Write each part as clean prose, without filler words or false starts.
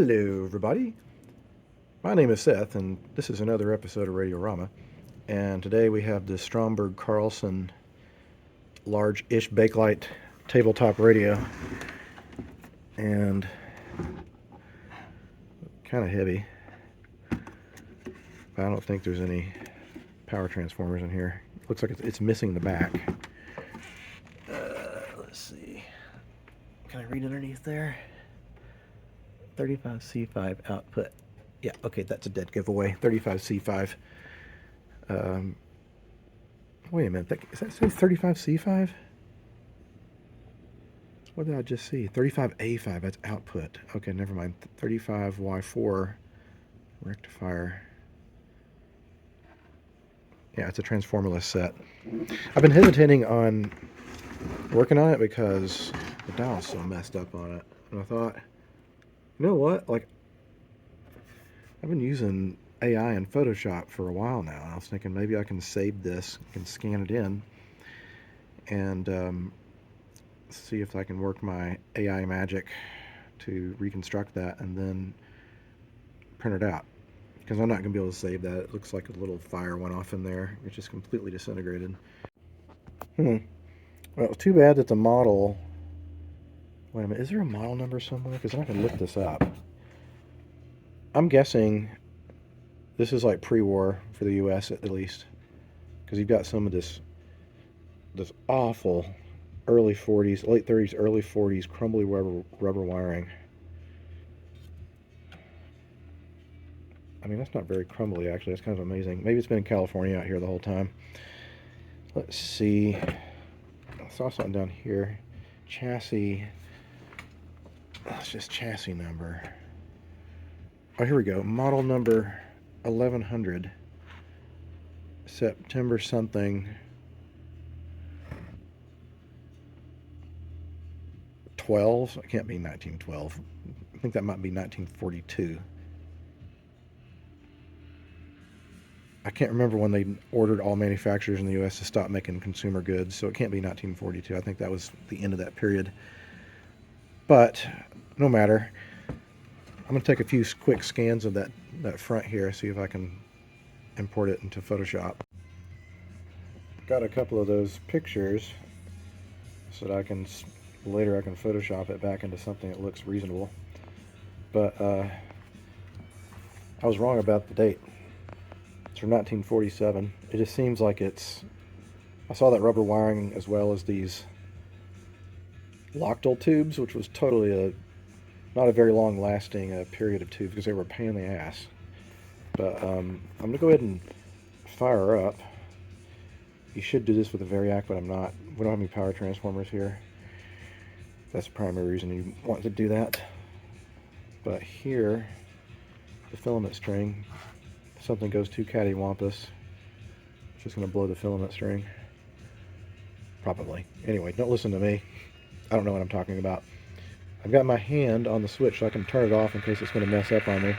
Hello, everybody. My name is Seth, and this is another episode of Radiorama. And today we have the Stromberg Carlson large-ish bakelite tabletop radio. And kind of heavy. But I don't think there's any power transformers in here. Looks like it's missing the back. Let's see. Can I read underneath there? 35C5 output. Yeah, okay, that's a dead giveaway. 35C5. Wait a minute. Does that say 35C5? What did I just see? 35A5, that's output. Okay, never mind. 35Y4 rectifier. Yeah, it's a transformerless set. I've been hesitating on working on it because the dial's so messed up on it. And I thought, you know what? Like, I've been using AI in Photoshop for a while now. I was thinking maybe I can save this, can scan it in, and see if I can work my AI magic to reconstruct that and then print it out. Because I'm not going to be able to save that. It looks like a little fire went off in there. It's just completely disintegrated. Well, it's too bad that the model... Wait a minute, is there a model number somewhere? Because I can look this up. I'm guessing this is like pre-war for the US at least. Because you've got some of this awful early 40s, late 30s, early 40s crumbly rubber wiring. I mean, that's not very crumbly actually. That's kind of amazing. Maybe it's been in California out here the whole time. Let's see. I saw something down here. Chassis. That's just chassis number. Oh, here we go. Model number 1100. September something. 12. It can't be 1912. I think that might be 1942. I can't remember when they ordered all manufacturers in the U.S. to stop making consumer goods, so it can't be 1942. I think that was the end of that period. But no matter. I'm going to take a few quick scans of that front here, see if I can import it into Photoshop. Got a couple of those pictures so that later I can Photoshop it back into something that looks reasonable. But I was wrong about the date. It's from 1947. It just seems like I saw that rubber wiring as well as these Lochtel tubes, which was totally not a very long lasting period of tubes because they were a pain in the ass. But I'm going to go ahead and fire her up. You should do this with a Variac, but I'm not. We don't have any power transformers here. That's the primary reason you want to do that. But here, the filament string, if something goes too cattywampus, it's just going to blow the filament string. Probably. Anyway, don't listen to me. I don't know what I'm talking about. I've got my hand on the switch so I can turn it off in case it's going to mess up on me.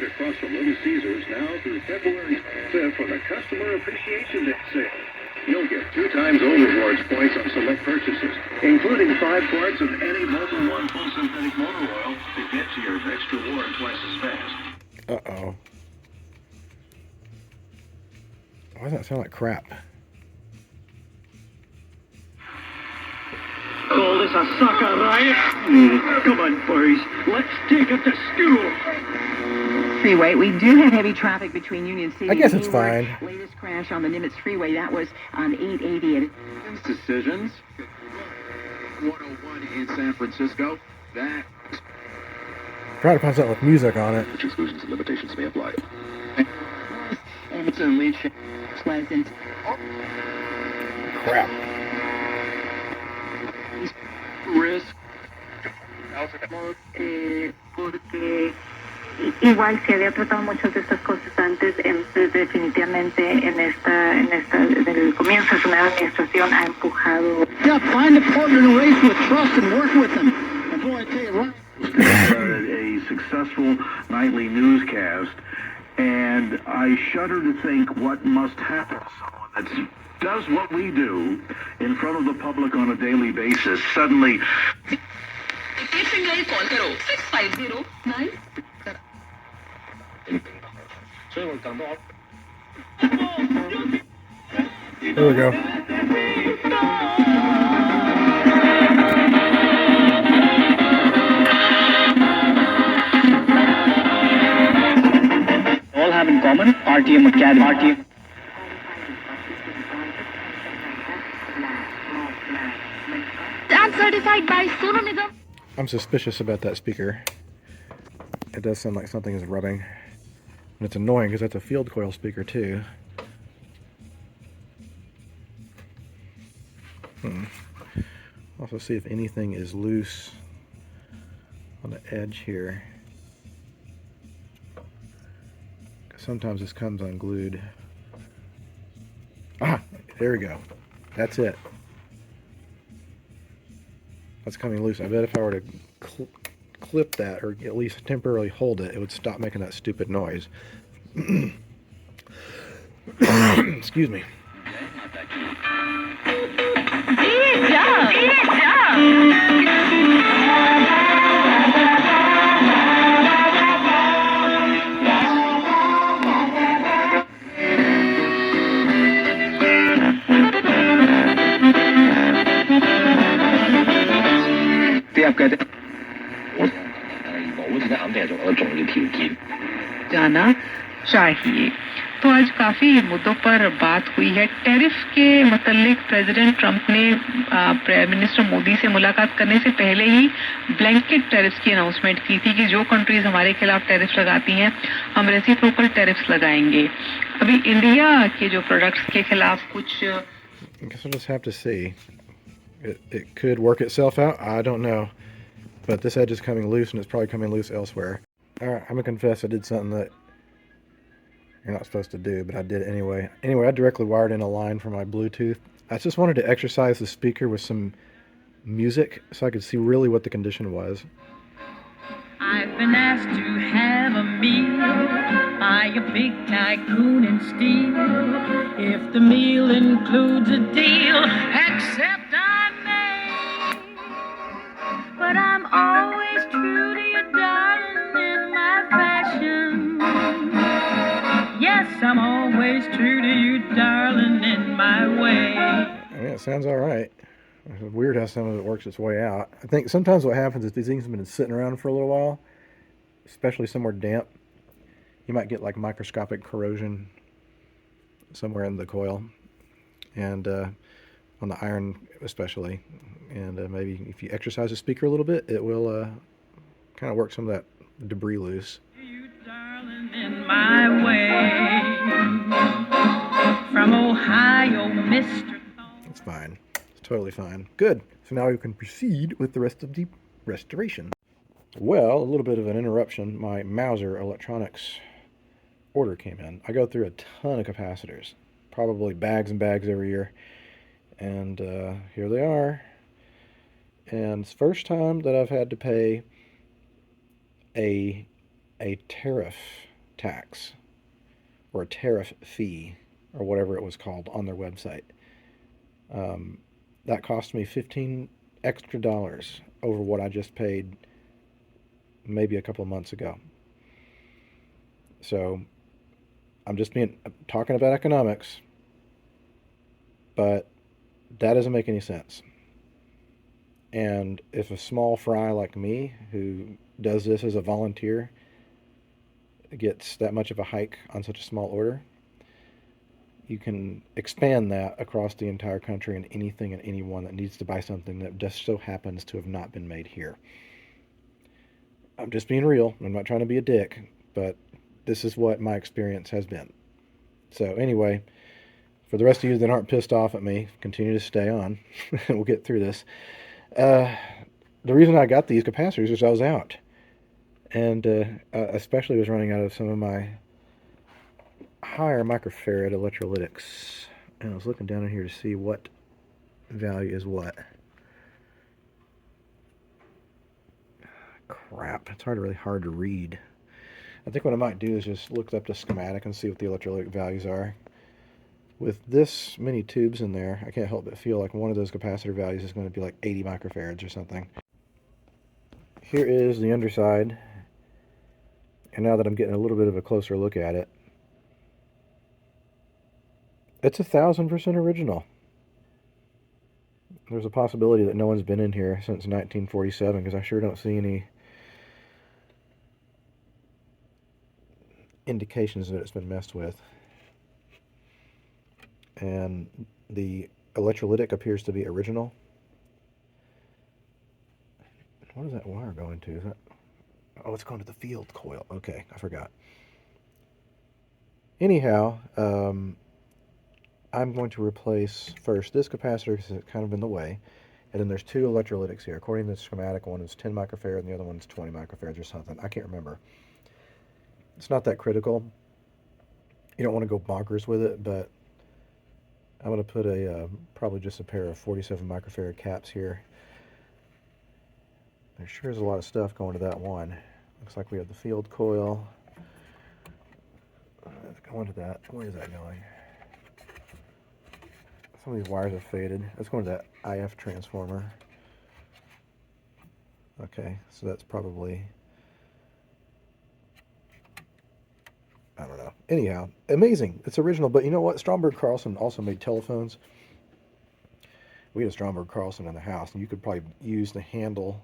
Across from Little Caesars now through February 5th for the Customer Appreciation Day sale. You'll get 2 times old rewards points on select purchases, including 5 quarts of any Mobil 1 full synthetic motor oil to get to your next reward twice as fast. Uh-oh. Why does that sound like crap? Call this a sucker, right? Come on, boys. Let's take it to school. Freeway. We do have heavy traffic between Union City I guess and it's Newark. fine. Latest crash on the Nimitz Freeway. That was on 880. Decisions. 101 in San Francisco. That. Try to find something with music on it. Which exclusions and limitations may apply. And it's only Pleasant. Crap. Risk. Porque igual se había tratado muchas de estas cosas antes, definitivamente en el comienzo de su nueva administración ha empujado. Yeah, find a partner to race with, trust, and work with them. And boy, I tell you, right. A successful nightly newscast. August, and I shudder to think what must happen to someone that does what we do in front of the public on a daily basis. Suddenly, There we go. All have in common RTM Academy. I'm certified by Sonu Nigam. I'm suspicious about that speaker. It does sound like something is rubbing. And it's annoying because that's a field coil speaker too. Also see if anything is loose on the edge here. Sometimes this comes unglued. Ah, there we go. That's it. That's coming loose. I bet if I were to clip that, or at least temporarily hold it, it would stop making that stupid noise. Excuse me. जाना चाहिए। तो आज काफ़ी मुद्दों पर बात हुई है। टैरिफ के मतलब प्रेसिडेंट ट्रंप ने प्राइम मिनिस्टर मोदी से मुलाकात करने से पहले ही ब्लैंकेट टैरिफ्स की अनाउंसमेंट की थी कि जो कंट्रीज हमारे खिलाफ टैरिफ्स लगाती हैं हम रेसिप्रोकल टैरिफ्स लगाएंगे। अभी इंडिया के जो प्रोडक्ट्स के खिलाफ कुछ I guess we'll just have to see. It could work itself out. I don't know. But this edge is coming loose, and it's probably coming loose elsewhere. Alright, I'm going to confess I did something that you're not supposed to do, but I did it anyway. Anyway, I directly wired in a line from my Bluetooth. I just wanted to exercise the speaker with some music so I could see really what the condition was. I've been asked to have a meal by a big tycoon in steel. If the meal includes a deal, except I may. But I'm always true to you, darling, in my fashion. Yes, I'm always true to you, darling, in my way. I mean, it sounds alright. It's weird how some of it works its way out. I think sometimes what happens is these things have been sitting around for a little while, especially somewhere damp. You might get like microscopic corrosion somewhere in the coil, and on the iron especially. And maybe if you exercise the speaker a little bit, it will kind of work some of that debris loose. You, darling, in my way. From Ohio, Mr. It's fine. It's totally fine. Good. So now we can proceed with the rest of the restoration. Well, a little bit of an interruption. My Mauser Electronics order came in. I go through a ton of capacitors, probably bags and bags every year. And here they are. And it's the first time that I've had to pay a tariff tax or a tariff fee or whatever it was called on their website. That cost me $15 extra over what I just paid maybe a couple of months ago. So I'm just talking about economics, but that doesn't make any sense. And if a small fry like me, who does this as a volunteer, gets that much of a hike on such a small order, you can expand that across the entire country and anything and anyone that needs to buy something that just so happens to have not been made here. I'm just being real. I'm not trying to be a dick, but this is what my experience has been. So anyway, for the rest of you that aren't pissed off at me, continue to stay on. We'll get through this. The reason I got these capacitors is I was out. And especially was running out of some of my higher microfarad electrolytics. And I was looking down in here to see what value is what. Crap, it's really hard to read. I think what I might do is just look up the schematic and see what the electrolytic values are. With this many tubes in there, I can't help but feel like one of those capacitor values is going to be like 80 microfarads or something. Here is the underside, and now that I'm getting a little bit of a closer look at it, it's 1000% original. There's a possibility that no one's been in here since 1947, because I sure don't see any indications that it's been messed with. And the electrolytic appears to be original. What is that wire going to? Is that... Oh, it's going to the field coil. Okay, I forgot. Anyhow, I'm going to replace first this capacitor because it's kind of in the way. And then there's two electrolytics here. According to the schematic, one is 10 microfarad and the other one's 20 microfarads or something. I can't remember. It's not that critical. You don't want to go bonkers with it, but I'm going to put a probably just a pair of 47 microfarad caps here. There sure is a lot of stuff going to that one. Looks like we have the field coil. Let's go into that. Where is that going? Some of these wires are faded. Let's go into that IF transformer. Okay, so that's probably... I don't know. Anyhow, amazing. It's original, but you know what? Stromberg Carlson also made telephones. We had a Stromberg Carlson in the house, and you could probably use the handle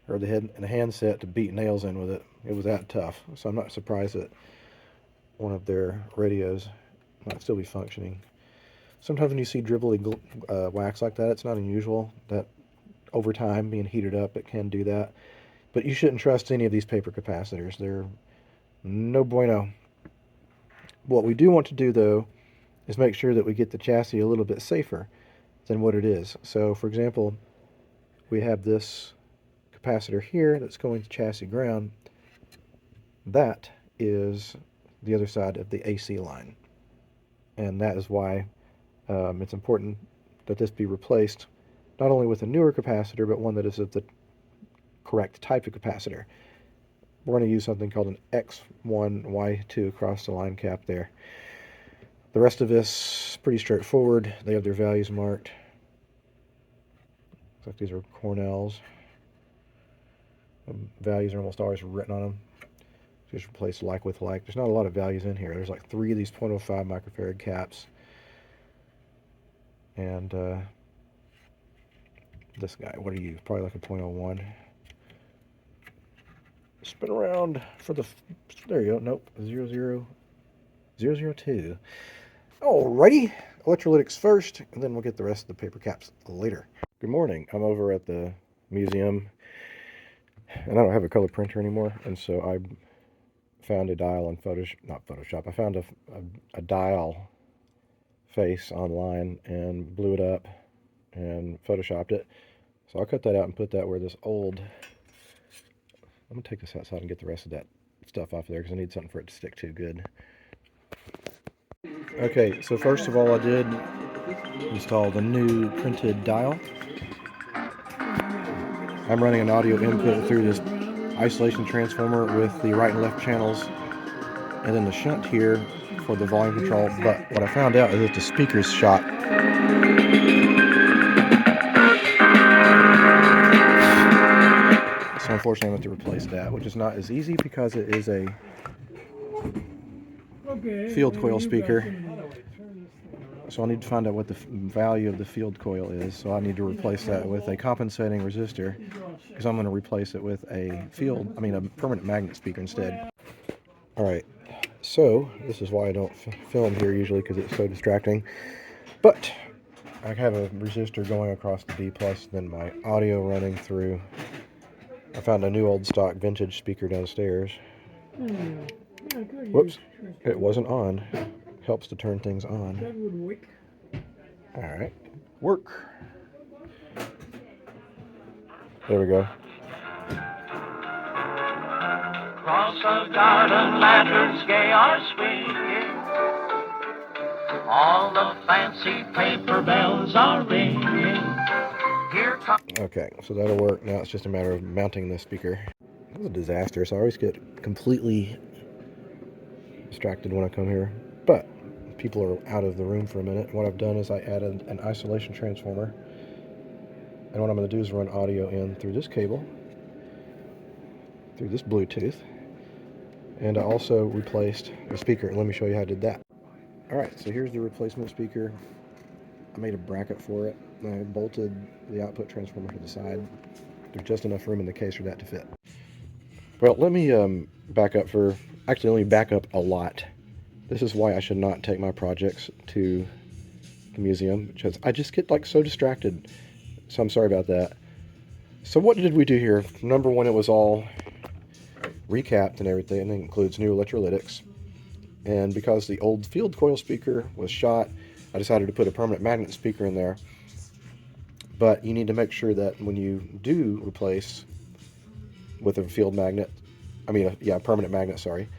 or the head and the handset to beat nails in with it. It was that tough. So I'm not surprised that one of their radios might still be functioning. Sometimes when you see dribbly wax like that, it's not unusual that over time being heated up, it can do that. But you shouldn't trust any of these paper capacitors. They're no bueno. What we do want to do, though, is make sure that we get the chassis a little bit safer than what it is. So, for example, we have this capacitor here that's going to chassis ground. That is the other side of the AC line. And that is why it's important that this be replaced not only with a newer capacitor, but one that is of the correct type of capacitor. We're going to use something called an X1, Y2 across the line cap there. The rest of this is pretty straightforward. They have their values marked. Looks like these are Cornells. The values are almost always written on them. Just replace like with like. There's not a lot of values in here. There's like 3 of these 0.05 microfarad caps. And this guy, what are you? Probably like a 0.01. Spin around for the, there you go, nope, 002. Alrighty, electrolytics first, and then we'll get the rest of the paper caps later. Good morning, I'm over at the museum, and I don't have a color printer anymore, and so I found a dial on Photoshop, I found a dial face online and blew it up and Photoshopped it. So I'll cut that out and put that where this old... I'm going to take this outside and get the rest of that stuff off of there because I need something for it to stick to good. Okay, so first of all I did install the new printed dial. I'm running an audio input through this isolation transformer with the right and left channels and then the shunt here for the volume control, but what I found out is that the speaker's shot. So unfortunately I have to replace that, which is not as easy because it is a field coil speaker. So I need to find out what the value of the field coil is. So I need to replace that with a compensating resistor because I'm going to replace it with a permanent magnet speaker instead. Alright, so this is why I don't film here usually because it's so distracting. But I have a resistor going across the D+, then my audio running through. I found a new old stock vintage speaker downstairs. Whoops, it wasn't on. Helps to turn things on. That would work. Alright, work. There we go. Across the garden, lanterns gay are swinging. All the fancy paper bells are ringing. Here comes... Okay, so that'll work. Now it's just a matter of mounting the speaker. This is a disaster, so I always get completely distracted when I come here, but people are out of the room for a minute. What I've done is I added an isolation transformer, and what I'm going to do is run audio in through this cable, through this Bluetooth, and I also replaced the speaker. Let me show you how I did that. Alright, so here's the replacement speaker. I made a bracket for it. I bolted the output transformer to the side. There's just enough room in the case for that to fit. Well, let me back up actually let me back up a lot. This is why I should not take my projects to the museum, because I just get like so distracted. So I'm sorry about that. So what did we do here? Number one, it was all recapped and everything, and it includes new electrolytics. And because the old field coil speaker was shot, I decided to put a permanent magnet speaker in there. But you need to make sure that when you do replace with a field magnet, permanent magnet, sorry,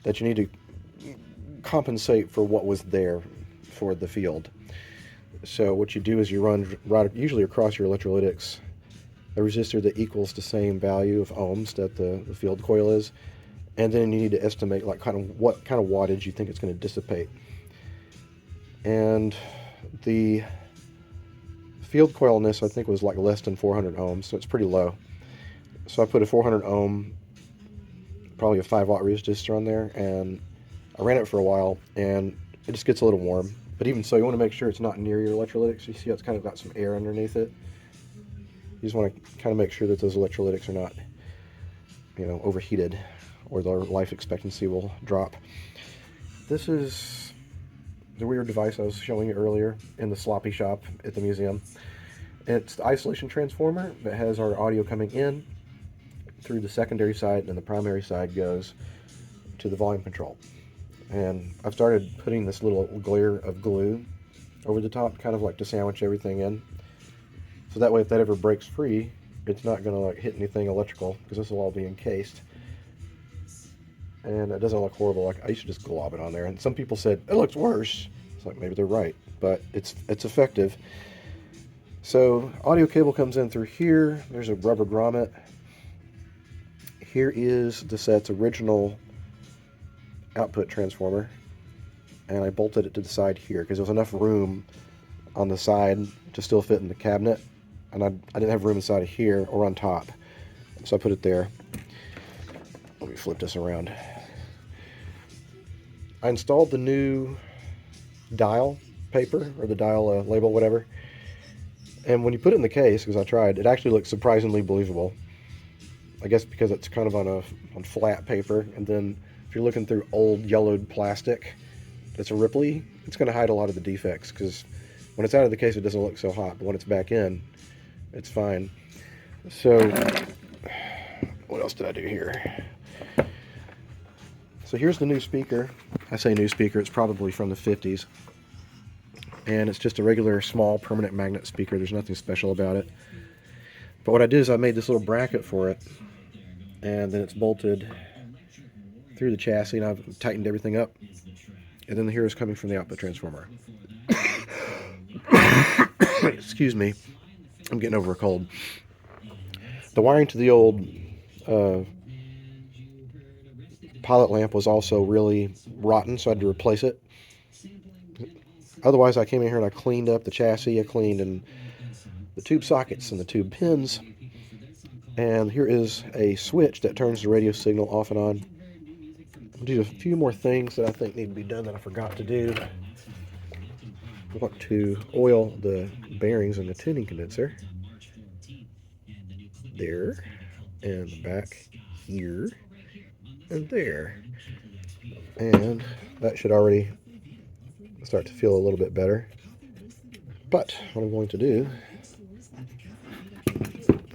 that you need to compensate for what was there for the field. So what you do is you run usually across your electrolytics a resistor that equals the same value of ohms that the field coil is, and then you need to estimate like what kind of wattage you think it's going to dissipate. And the field coil in this I think was like less than 400 ohms, so it's pretty low. So I put a 400 ohm, probably a 5-watt resistor on there, and I ran it for a while, and it just gets a little warm. But even so, you want to make sure it's not near your electrolytics. You see how it's kind of got some air underneath it? You just want to kind of make sure that those electrolytics are not, overheated, or their life expectancy will drop. This is the weird device I was showing you earlier in the sloppy shop at the museum. It's the isolation transformer that has our audio coming in through the secondary side, and the primary side goes to the volume control. And I've started putting this little layer of glue over the top, kind of like to sandwich everything in. So that way, if that ever breaks free, it's not going to like hit anything electrical, because this will all be encased. And it doesn't look horrible. Like I used to just glob it on there, and some people said it looks worse. It's like maybe they're right, but it's effective. So audio cable comes in through here. There's a rubber grommet. Here is the set's original output transformer, and I bolted it to the side here because there was enough room on the side to still fit in the cabinet, and I didn't have room inside of here or on top, so I put it there. Let me flip this around. I installed the new dial paper, or the dial label, whatever, and when you put it in the case, because I tried, it actually looks surprisingly believable. I guess because it's kind of on flat paper, and then if you're looking through old yellowed plastic that's a Ripley, it's going to hide a lot of the defects, because when it's out of the case it doesn't look so hot, but when it's back in, it's fine. So what else did I do here? So here's the new speaker. I say new speaker, it's probably from the 50s, and it's just a regular small permanent magnet speaker. There's nothing special about it. But what I did is I made this little bracket for it, and then it's bolted through the chassis, and I've tightened everything up. And then here is coming from the output transformer. Excuse me, I'm getting over a cold. The wiring to the old pilot lamp was also really rotten, so I had to replace it. Otherwise, I came in here and I cleaned up the chassis. I cleaned in the tube sockets and the tube pins. And here is a switch that turns the radio signal off and on. I'll do a few more things that I think need to be done that I forgot to do. I want to oil the bearings in the tuning condenser. There. And the back here. And there. And that should already start to feel a little bit better. But what I'm going to do,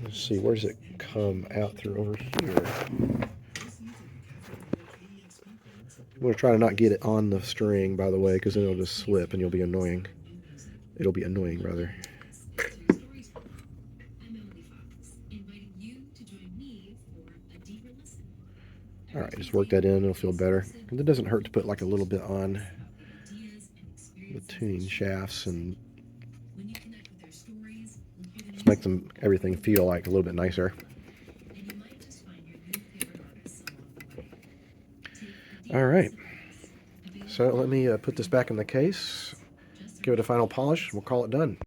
let's see, where does it come out through over here? I'm going to try to not get it on the string, by the way, because then it'll just slip and you'll be annoying. It'll be annoying, rather. Alright, just work that in, it'll feel better. And it doesn't hurt to put like a little bit on the tuning shafts and just make everything feel like a little bit nicer. Alright, So let me put this back in the case, give it a final polish, and we'll call it done.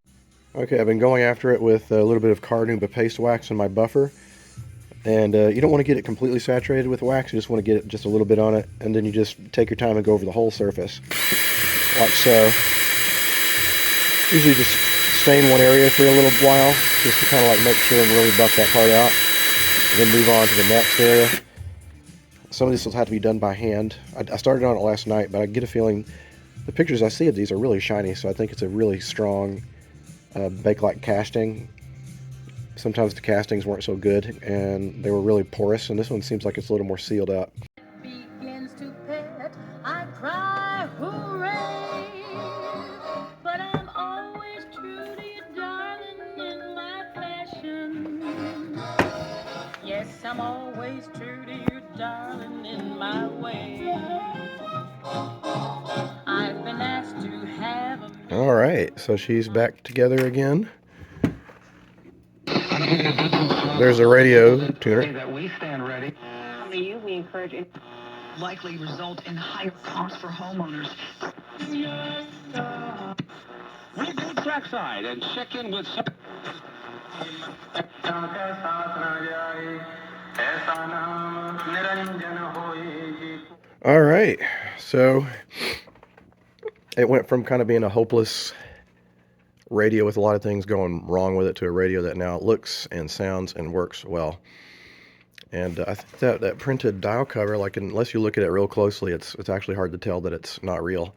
Okay, I've been going after it with a little bit of Carnauba paste wax in my buffer. And you don't want to get it completely saturated with wax, you just want to get it just a little bit on it, and then you just take your time and go over the whole surface, like so. Usually just stain one area for a little while, just to kind of like make sure and really buff that part out, and then move on to the next area. Some of this will have to be done by hand. I started on it last night, but I get a feeling the pictures I see of these are really shiny, so I think it's a really strong Bakelite casting. Sometimes the castings weren't so good, and they were really porous, and this one seems like it's a little more sealed up. Begins to pet, I cry hooray, but I'm always true to you, darling, in my fashion. Yes, I'm always true to you, darling, in my way. I've been asked to have a... All right, so she's back together again. There's a radio tuner. That we stand ready. You, we encourage it. Likely result in higher costs for homeowners. We go trackside and check in with some... All right, so it went from kind of being a hopeless radio with a lot of things going wrong with it to a radio that now looks and sounds and works well. And I think that printed dial cover, like unless you look at it real closely, it's actually hard to tell that it's not real.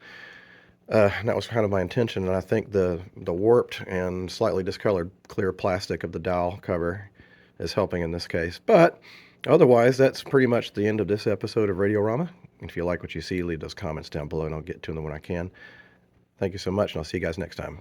And that was kind of my intention, and I think the warped and slightly discolored clear plastic of the dial cover is helping in this case. But otherwise, that's pretty much the end of this episode of Radiorama. If you like what you see, leave those comments down below, and I'll get to them when I can. Thank you so much, and I'll see you guys next time.